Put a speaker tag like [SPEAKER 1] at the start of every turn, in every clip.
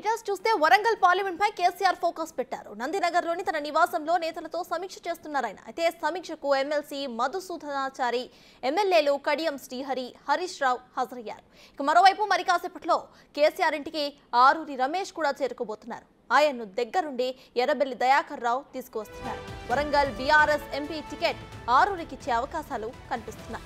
[SPEAKER 1] Details చూస్తే Warangal parliament పై KCR focus పెట్టారు. నందినగర్లోని తన నివాసంలో నేతలతో సమీక్ష చేస్తున్నారు ఆయన. అయితే సమీక్షకు ఎమ్మెల్సీ మధుసూదనాచారి, ఎమ్మెల్యేలు కడియం శ్రీహరి, హరీష్ రావు హాజరయ్యారు. ఇక మరోవైపు మరి కాసేపట్లో కేసీఆర్ ఇంటికి ఆరూరి రమేష్ కూడా చేరుకోబోతున్నారు. ఆయన్ను దగ్గరుండి Errabelli Dayakar Rao తీసుకువస్తున్నారు. Warangal BRS MP ticket ఆరూరికి ఇచ్చే అవకాశాలు కనిపిస్తున్నాయి.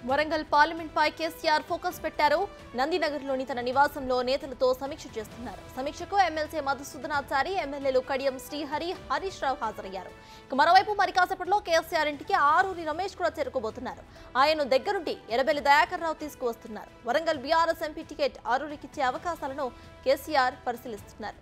[SPEAKER 1] వరంగల్ పార్లమెంట్ పై కేసీఆర్ ఫోకస్ పెట్టారు. నందినగర్లోని తన నివాసంలో నేతలతో సమీక్ష చేస్తున్నారు. సమీక్షకు ఎమ్మెల్సీ మధుసూదనాచారి, ఎమ్మెల్యేలు కడియం శ్రీహరి, హరీష్ రావు హాజరయ్యారు. మరోవైపు మరి కాసేపట్లో కేసీఆర్ ఇంటికి ఆరూరి రమేష్ కూడా చేరుకోబోతున్నారు. ఆయన్ను దగ్గరుండి Errabelli Dayakar Rao తీసుకువస్తున్నారు. Warangal BRS MP ticket ఆరూరికి ఇచ్చే అవకాశాలను కేసీఆర్ పరిశీలిస్తున్నారు.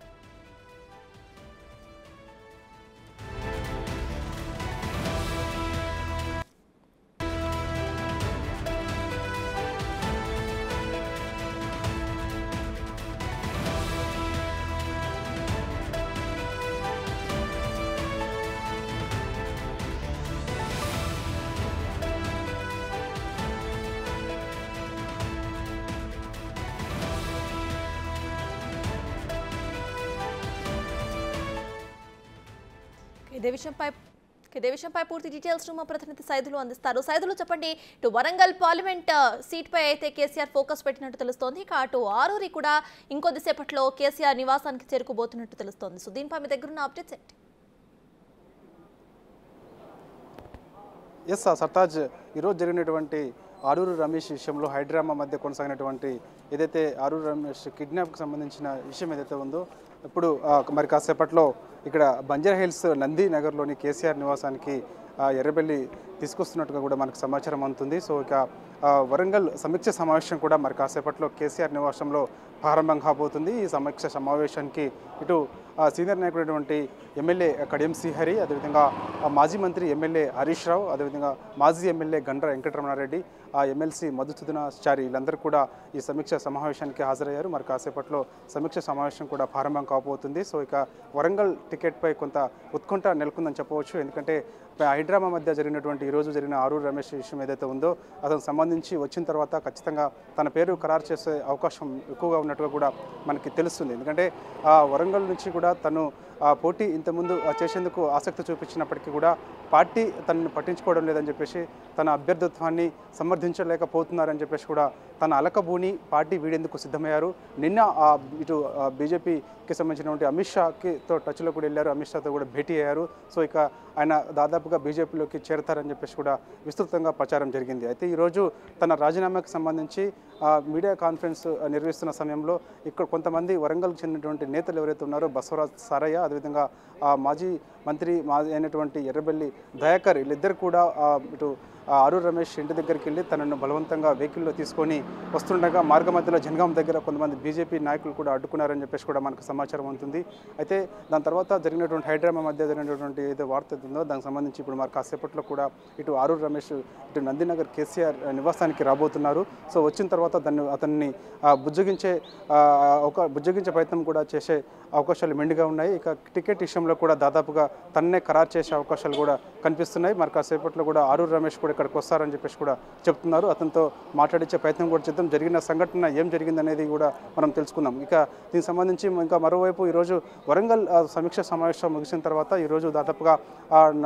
[SPEAKER 1] ఇదే విషయంపై పూర్తి డీటెయిల్స్ మా ప్రతినిధి సైదులు అందిస్తారు. సైదులు చెప్పండి, ఇటు వరంగల్ పార్లమెంట్ సీట్ పై అయితే కేసీఆర్ ఫోకస్ పెట్టినట్టు తెలుస్తోంది. ఇక అటు ఆరూరి కూడా ఇంకొద్దిసేపట్లో కేసీఆర్ నివాసానికి చేరుకోబోతున్నట్టు తెలుస్తోంది. సో దీనిపై మీ దగ్గర ఉన్న అప్డేట్స్ ఏంటి?
[SPEAKER 2] సర్తాజ్, ఈరోజు జరిగినటువంటి ఆరూరి రమేష్ విషయంలో హైడ్రామా మధ్య కొనసాగినటువంటి ఏదైతే ఆరూరి రమేష్ కిడ్నాప్కి సంబంధించిన విషయం ఏదైతే ఉందో, ఇప్పుడు మరి కాసేపట్లో ఇక్కడ బంజారా హిల్స్ నంది నగర్లోని కేసీఆర్ నివాసానికి ఎర్రబెల్లి తీసుకొస్తున్నట్టుగా కూడా మనకు సమాచారం అందుతుంది. సో ఇక వరంగల్ సమీక్ష సమావేశం కూడా మరి కాసేపట్లో కేసీఆర్ నివాసంలో ప్రారంభం కాబోతుంది. ఈ సమీక్ష సమావేశానికి ఇటు సీనియర్ నాయకుడైనటువంటి ఎమ్మెల్యే కడియం శ్రీహరి, అదేవిధంగా మాజీ మంత్రి ఎమ్మెల్యే హరీష్ రావు, అదేవిధంగా మాజీ ఎమ్మెల్యే గండ్ర వెంకటరమణారెడ్డి, ఎమ్మెల్సీ మధుసూదనాచారి వీళ్ళందరూ కూడా ఈ సమీక్ష సమావేశానికి హాజరయ్యారు. మరి కాసేపట్లో సమీక్ష సమావేశం కూడా ప్రారంభం కాబోతుంది. సో ఇక వరంగల్ టికెట్పై కొంత ఉత్కంఠ నెలకొందని చెప్పవచ్చు. ఎందుకంటే హైడ్రామా మధ్య జరిగినటువంటి ఈరోజు జరిగిన ఆరూరి రమేష్ విషయం ఏదైతే ఉందో, అతనికి సంబంధించి వచ్చిన తర్వాత ఖచ్చితంగా తన పేరు ఖరారు చేసే అవకాశం ఎక్కువగా ఉన్నట్టుగా కూడా మనకి తెలుస్తుంది. ఎందుకంటే వరంగల్ నుంచి కూడా తను పోటీ ఇంతకుముందు చేసేందుకు ఆసక్తి చూపించినప్పటికీ కూడా పార్టీ తనను పట్టించుకోవడం లేదని చెప్పేసి, తన అభ్యర్థిత్వాన్ని సమర్థించలేకపోతున్నారని చెప్పేసి కూడా తన అలకబూని పార్టీ వీడేందుకు సిద్ధమయ్యారు. నిన్న ఇటు బీజేపీకి సంబంధించినటువంటి అమిత్ షాతో టచ్లో కూడా వెళ్ళారు, అమిత్ షాతో కూడా భేటీ అయ్యారు. సో ఇక ఆయన దాదాపుగా బీజేపీలోకి చేరతారని చెప్పేసి కూడా విస్తృతంగా ప్రచారం జరిగింది. అయితే ఈరోజు తన రాజీనామాకి సంబంధించి మీడియా కాన్ఫరెన్స్ నిర్వహిస్తున్న సమయంలో ఇక్కడ కొంతమంది వరంగల్కి చెందినటువంటి నేతలు ఎవరైతే ఉన్నారో బసవరాజ్ సారయ్య, అదేవిధంగా మాజీ మంత్రి అయినటువంటి ఎర్రబెల్లి దయాకర్, వీళ్ళిద్దరు కూడా ఇటు ఆరూరి రమేష్ ఇంటి దగ్గరికి వెళ్ళి తనను బలవంతంగా వెహికల్లో తీసుకొని వస్తుండగా మార్గ మధ్యలో జనగాం దగ్గర కొంతమంది బీజేపీ నాయకులు కూడా అడ్డుకున్నారని చెప్పేసి కూడా మనకు సమాచారం ఉంటుంది. అయితే దాని తర్వాత జరిగినటువంటి హైడ్రామా మధ్య జరిగినటువంటి ఏదో వార్త ఉందో దానికి సంబంధించి ఇప్పుడు మరి కాసేపట్లో కూడా ఇటు ఆరూరి రమేష్ ఇటు నందినగర్ కేసీఆర్ నివాసానికి రాబోతున్నారు. సో వచ్చిన తర్వాత అతన్ని బుజ్జగించే ప్రయత్నం కూడా చేసే అవకాశాలు మెండుగా ఉన్నాయి. ఇక టికెట్ విషయంలో కూడా దాదాపుగా తన్నే ఖరారు చేసే అవకాశాలు కూడా కనిపిస్తున్నాయి. మరి కాసేపట్లో కూడా ఆరూరి రమేష్ కూడా ఇక్కడికి వస్తారని చెప్పేసి కూడా చెప్తున్నారు. అతనితో మాట్లాడించే ప్రయత్నం కూడా చేద్దాం. జరిగిన సంఘటన ఏం జరిగిందనేది కూడా మనం తెలుసుకుందాం. ఇక దీనికి సంబంధించి ఇంకా మరోవైపు ఈరోజు వరంగల్ సమీక్ష సమావేశం ముగిసిన తర్వాత ఈరోజు దాదాపుగా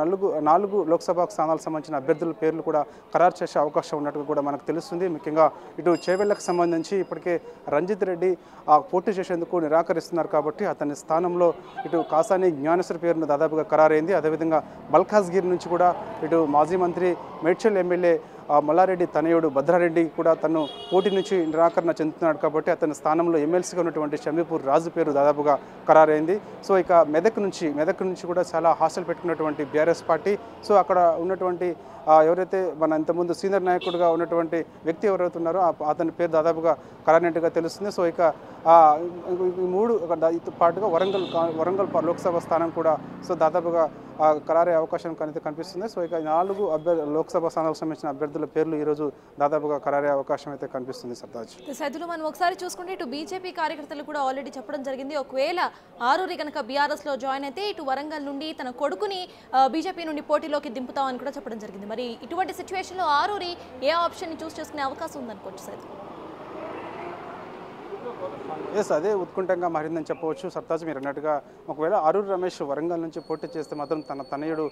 [SPEAKER 2] 4 లోక్సభ స్థానాలకు సంబంధించిన అభ్యర్థుల పేర్లు కూడా ఖరారు చేసే అవకాశం ఉన్నట్టుగా కూడా మనకు తెలుస్తుంది. ముఖ్యంగా ఇటు చేవెళ్లకు సంబంధించి ఇప్పటికే రంజిత్ రెడ్డి పోటీ చేసేందుకు నిరాకరిస్తున్నారు కాబట్టి అతని స్థానంలో ఇటు కాసాని జ్ఞానేశ్వర్ పేరును దాదాపుగా ఖరారైంది. అదేవిధంగా మల్కాజ్గిరి నుంచి కూడా ఇటు మాజీ మంత్రి మేడ్చల్ ఎమ్మెల్యే మల్లారెడ్డి తనయుడు భద్రారెడ్డి కూడా తను పోటీ నుంచి నిరాకరణ చెందుతున్నాడు కాబట్టి అతని స్థానంలో ఎమ్మెల్సీగా ఉన్నటువంటి షమీపూర్ రాజు పేరు దాదాపుగా ఖరారైంది. సో ఇక మెదక్ నుంచి కూడా చాలా హాస్టల్ పెట్టుకున్నటువంటి బీఆర్ఎస్ పార్టీ. సో అక్కడ ఉన్నటువంటి ఎవరైతే మన ఇంతకుముందు సీనియర్ నాయకుడిగా ఉన్నటువంటి వ్యక్తి ఎవరైతే ఉన్నారో అతని పేరు దాదాపుగా ఖరారైనట్టుగా తెలుస్తుంది. సో ఇక ఈ మూడు పాటుగా వరంగల్ లోక్సభ స్థానం కూడా సో దాదాపుగా ఖరారే అవకాశం కనిపిస్తుంది. సో ఇక 4 లోక్సభ స్థానాలకు సంబంధించిన అభ్యర్థుల పేర్లు ఈరోజు దాదాపుగా ఖరారే అవకాశం అయితే కనిపిస్తుంది. సర్తాజ్
[SPEAKER 1] సైదులు మనం ఒకసారి చూసుకుంటే ఇటు బీజేపీ కార్యకర్తలు కూడా ఆల్రెడీ చెప్పడం జరిగింది, ఒకవేళ ఆరూరి కనుక బీఆర్ఎస్లో జాయిన్ అయితే ఇటు వరంగల్ నుండి తన కొడుకుని బీజేపీ నుండి పోటీలోకి దింపుతామని కూడా చెప్పడం జరిగింది. మరి ఇటువంటి సిచ్యువేషన్లో ఆరూరి ఏ ఆప్షన్ని చూస్ చేసుకునే అవకాశం ఉందనుకోవచ్చు సైదు?
[SPEAKER 2] అదే ఉత్కంఠంగా మారిందని చెప్పవచ్చు. సర్తాజ్ మీరు అన్నట్టుగా ఒకవేళ ఆరూరి రమేష్ వరంగల్ నుంచి పోటీ చేస్తే మాత్రం తన తనయుడు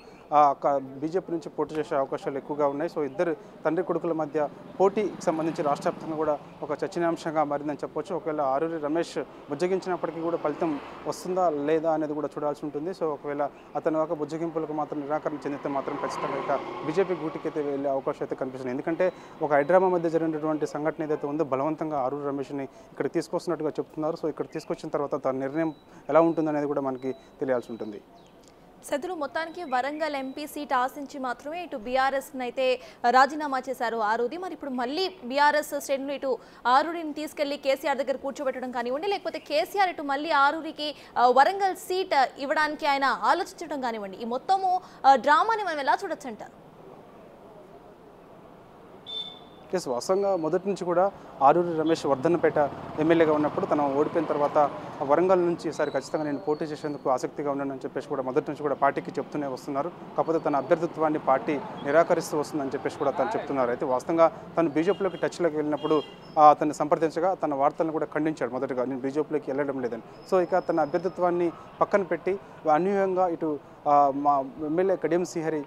[SPEAKER 2] బీజేపీ నుంచి పోటీ చేసే అవకాశాలు ఎక్కువగా ఉన్నాయి. సో ఇద్దరు తండ్రి కొడుకుల మధ్య పోటీకి సంబంధించి రాష్ట్ర వ్యాప్తంగా కూడా ఒక చర్చనీయాంశంగా మారిందని చెప్పవచ్చు. ఒకవేళ ఆరూరి రమేష్ బుజ్జగించినప్పటికీ కూడా ఫలితం వస్తుందా లేదా అనేది కూడా చూడాల్సి ఉంటుంది. సో ఒకవేళ అతను ఒక బుజ్జగింపులకు మాత్రం నిరాకరణ చెందితే మాత్రం ఖచ్చితంగా ఇక బీజేపీ గూటికి అయితే వెళ్ళే అవకాశం అయితే కనిపిస్తుంది. ఎందుకంటే ఒక హైదరాబాద్ మధ్య జరిగినటువంటి సంఘటన ఏదైతే ఉందో బలవంతంగా ఆరూరి రమేష్ని ఇక్కడ తీసుకొస్తున్నట్టుగా చెప్తున్నారు. సో ఇక్కడ తీసుకొచ్చిన తర్వాత తన నిర్ణయం ఎలా ఉంటుందనేది కూడా మనకి తెలియాల్సి ఉంటుంది.
[SPEAKER 1] సదులు మొత్తానికి వరంగల్ ఎంపీ సీట్ ఆశించి మాత్రమే ఇటు బీఆర్ఎస్ని అయితే రాజీనామా చేశారు ఆరూరి. మరి ఇప్పుడు మళ్ళీ బీఆర్ఎస్ శ్రేణులు ఇటు ఆరూరిని తీసుకెళ్లి కేసీఆర్ దగ్గర కూర్చోబెట్టడం కానివ్వండి, లేకపోతే కేసీఆర్ ఇటు మళ్ళీ ఆరూరికి వరంగల్ సీట్ ఇవ్వడానికి ఆయన ఆలోచించడం కానివ్వండి, ఈ మొత్తము డ్రామాని మనం ఎలా చూడొచ్చు అంటారు?
[SPEAKER 2] వాస్తవంగా మొదటి నుంచి కూడా ఆరూరి రమేష్ వర్ధన్నపేట ఎమ్మెల్యేగా ఉన్నప్పుడు తను ఓడిపోయిన తర్వాత వరంగల్ నుంచి ఈసారి ఖచ్చితంగా నేను పోటీ చేసేందుకు ఆసక్తిగా ఉన్నాను అని చెప్పేసి కూడా మొదటి నుంచి కూడా పార్టీకి చెప్తూనే వస్తున్నారు. కాకపోతే తన అభ్యర్థిత్వాన్ని పార్టీ నిరాకరిస్తూ వస్తుందని చెప్పేసి కూడా తను చెప్తున్నారు. అయితే వాస్తవంగా తను బీజేపీలోకి టచ్లోకి వెళ్ళినప్పుడు అతన్ని సంప్రదించగా తన వార్తలను కూడా ఖండించాడు మొదటగా, నేను బీజేపీలోకి వెళ్ళడం లేదని. సో ఇక తన అభ్యర్థిత్వాన్ని పక్కన పెట్టి అన్యూయంగా ఇటు మా ఎమ్మెల్యే కడియం శ్రీహరి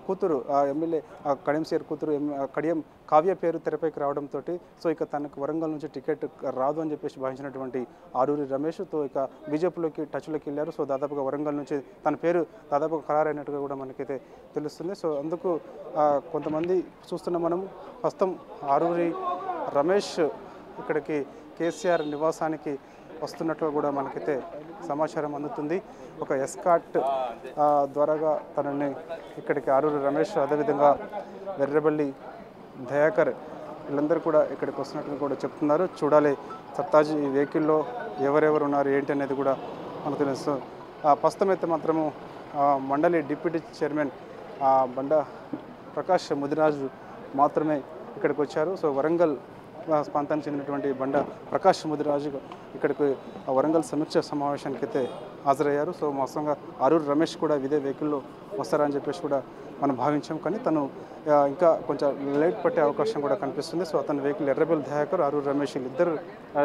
[SPEAKER 2] కూతురు ఎమ్మెల్యే కడియం శ్రీహరి కూతురు కడియం కావ్య పేరు తెరపైకి రావడంతో సో ఇక తనకు వరంగల్ నుంచి టికెట్ రాదు అని చెప్పేసి భావించినటువంటి ఆరూరి రమేష్తో ఇక బీజేపీలోకి టచ్లోకి వెళ్ళారు. సో దాదాపుగా వరంగల్ నుంచి తన పేరు దాదాపుగా ఖరారైనట్టుగా కూడా మనకైతే తెలుస్తుంది. సో అందుకు కొంతమంది చూస్తున్న మనం ప్రస్తుతం ఆరూరి రమేష్ ఇక్కడికి కేసీఆర్ నివాసానికి వస్తున్నట్టుగా కూడా మనకైతే సమాచారం అందుతుంది. ఒక ఎస్కాట్ ద్వారాగా తనని ఇక్కడికి ఆరూరి రమేష్, అదేవిధంగా వెర్రబల్లి దయాకర్ వీళ్ళందరూ కూడా ఇక్కడికి వస్తున్నట్టుగా కూడా చెప్తున్నారు. చూడాలి సర్తాజ్ ఈ వెహికల్లో ఎవరెవరు ఉన్నారు ఏంటి అనేది కూడా మనకు తెలుసు. ప్రస్తుతం అయితే మాత్రము మండలి డిప్యూటీ చైర్మన్ బండ ప్రకాష్ ముదిరాజు మాత్రమే ఇక్కడికి వచ్చారు. సో వరంగల్ ప్రాంతానికి చెందినటువంటి బండ ప్రకాష్ ముదిరాజు ఇక్కడికి వరంగల్ సమీక్ష సమావేశానికి అయితే హాజరయ్యారు. సో వాస్తవంగా ఆరూరి రమేష్ కూడా ఇదే వెహికల్లో వస్తారని చెప్పేసి కూడా మనం భావించాం, కానీ తను ఇంకా కొంచెం లేట్ పట్టే అవకాశం కూడా కనిపిస్తుంది. సో అతని వెహికల్ ఎర్రబెల్లి దయాకర్, ఆరూరి రమేష్ ఇద్దరు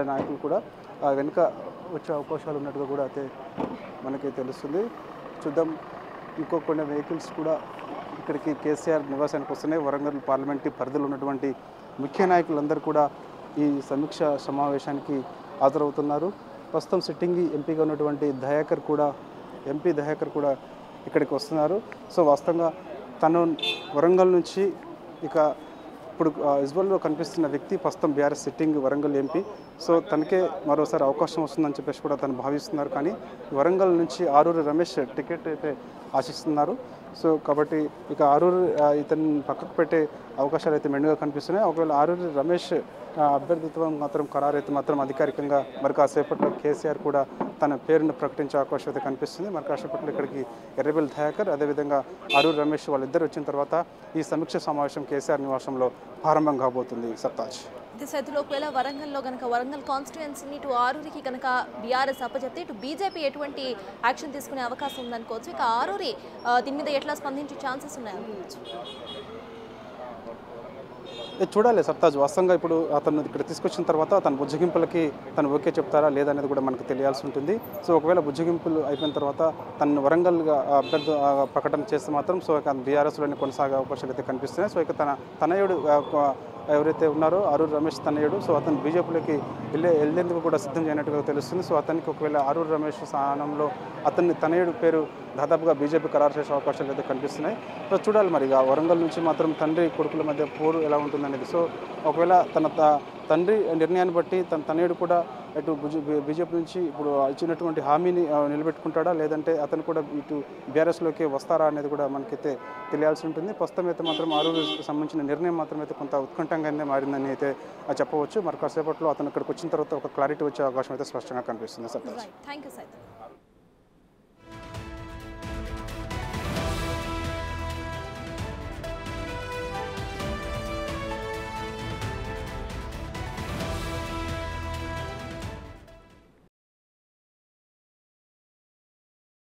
[SPEAKER 2] నాయకులు కూడా వెనుక వచ్చే అవకాశాలు ఉన్నట్టుగా కూడా అయితే మనకి తెలుస్తుంది. చూద్దాం, ఇంకో కొన్ని వెహికల్స్ కూడా ఇక్కడికి కేసీఆర్ నివాసానికి వస్తున్నాయి. వరంగల్ పార్లమెంటరీ పరిధిలో ఉన్నటువంటి ముఖ్య నాయకులందరూ కూడా ఈ సమీక్ష సమావేశానికి హాజరవుతున్నారు. ప్రస్తుతం సిట్టింగ్ ఎంపీగా ఉన్నటువంటి ఎంపీ దయాకర్ కూడా ఇక్కడికి వస్తున్నారు. సో వాస్తవంగా తను వరంగల్ నుంచి ఇక ఇప్పుడు ఇజ్వల్లో కనిపిస్తున్న వ్యక్తి ప్రస్తుతం BRS sitting Warangal MP. So తనకే మరోసారి అవకాశం వస్తుందని చెప్పేసి కూడా తను భావిస్తున్నారు. కానీ వరంగల్ నుంచి ఆరూరి రమేష్ టికెట్ అయితే ఆశిస్తున్నారు. సో కాబట్టి ఇక ఆరూరి ఇతన్ని పక్కకు పెట్టే అవకాశాలు అయితే మెండుగా కనిపిస్తున్నాయి. ఒకవేళ ఆరూరి రమేష్ అభ్యర్థిత్వం మాత్రం ఖరారైతే మాత్రం అధికారికంగా మరి కాసేపట్లో కేసీఆర్ కూడా తన పేరును ప్రకటించే అవకాశం అయితే కనిపిస్తుంది. మరి కాసేపట్లో ఇక్కడికి ఎర్రబెల్లి దయాకర్, అదేవిధంగా ఆరూరి రమేష్ వాళ్ళిద్దరు వచ్చిన తర్వాత ఈ సమీక్ష సమావేశం కేసీఆర్ నివాసంలో ప్రారంభం కాబోతుంది. సర్తాజ్
[SPEAKER 1] సైతులో ఒకవేళ వరంగల్లో కనుక వరంగల్ కాన్స్టిట్యుయెన్సీని ఇటు ఆరూరికి కనుక బీఆర్ఎస్ అప్పచెప్తే ఇటు బీజేపీ ఎటువంటి యాక్షన్ తీసుకునే అవకాశం ఉందనుకోవచ్చు. ఇక ఆరూరి దీని మీద ఎట్లా స్పందించే ఛాన్సెస్ ఉన్నాయనుకోవచ్చు?
[SPEAKER 2] చూడాలి సర్తాజ్. వాస్తవంగా ఇప్పుడు అతను ఇక్కడ తీసుకొచ్చిన తర్వాత తన బుజ్జగింపులకి తను ఓకే చెప్తారా లేదనేది కూడా మనకు తెలియాల్సి ఉంటుంది. సో ఒకవేళ బుజ్జగింపులు అయిపోయిన తర్వాత తను వరంగల్గా అభ్యర్థి ప్రకటన చేస్తే మాత్రం సో బీఆర్ఎస్లోనే కొనసాగే అవకాశాలు అయితే కనిపిస్తున్నాయి. సో ఇక తనయుడు ఎవరైతే ఉన్నారో ఆరూరు రమేష్ తనయుడు, సో అతను బీజేపీలోకి వెళ్ళేందుకు కూడా సిద్ధం చేయనట్టుగా తెలుస్తుంది. సో అతనికి ఒకవేళ ఆరూరు రమేష్ స్థానంలో అతని తనయుడు పేరు దాదాపుగా బీజేపీ ఖరారు చేసే అవకాశాలు అయితే కనిపిస్తున్నాయి. సో చూడాలి మరి వరంగల్ నుంచి మాత్రం తండ్రి కొడుకుల మధ్య పోరు ఎలా ఉంటుందనేది. సో ఒకవేళ తన తండ్రి నిర్ణయాన్ని బట్టి తన తనయుడు కూడా ఇటు బీజేపీ నుంచి ఇప్పుడు ఇచ్చినటువంటి హామీని నిలబెట్టుకుంటాడా, లేదంటే అతను కూడా ఇటు బీఆర్ఎస్లోకి వస్తారా అనేది కూడా మనకైతే తెలియాల్సి ఉంటుంది. ప్రస్తుతం అయితే మాత్రం ఆరూరుకి సంబంధించిన నిర్ణయం మాత్రం అయితే కొంత ఉత్కంఠంగానే మారిందని అయితే చెప్పవచ్చు. మరి కాసేపట్లో అతను ఇక్కడికి వచ్చిన తర్వాత ఒక క్లారిటీ వచ్చే అవకాశం అయితే స్పష్టంగా కనిపిస్తుంది.
[SPEAKER 1] థ్యాంక్ యూ సైతం.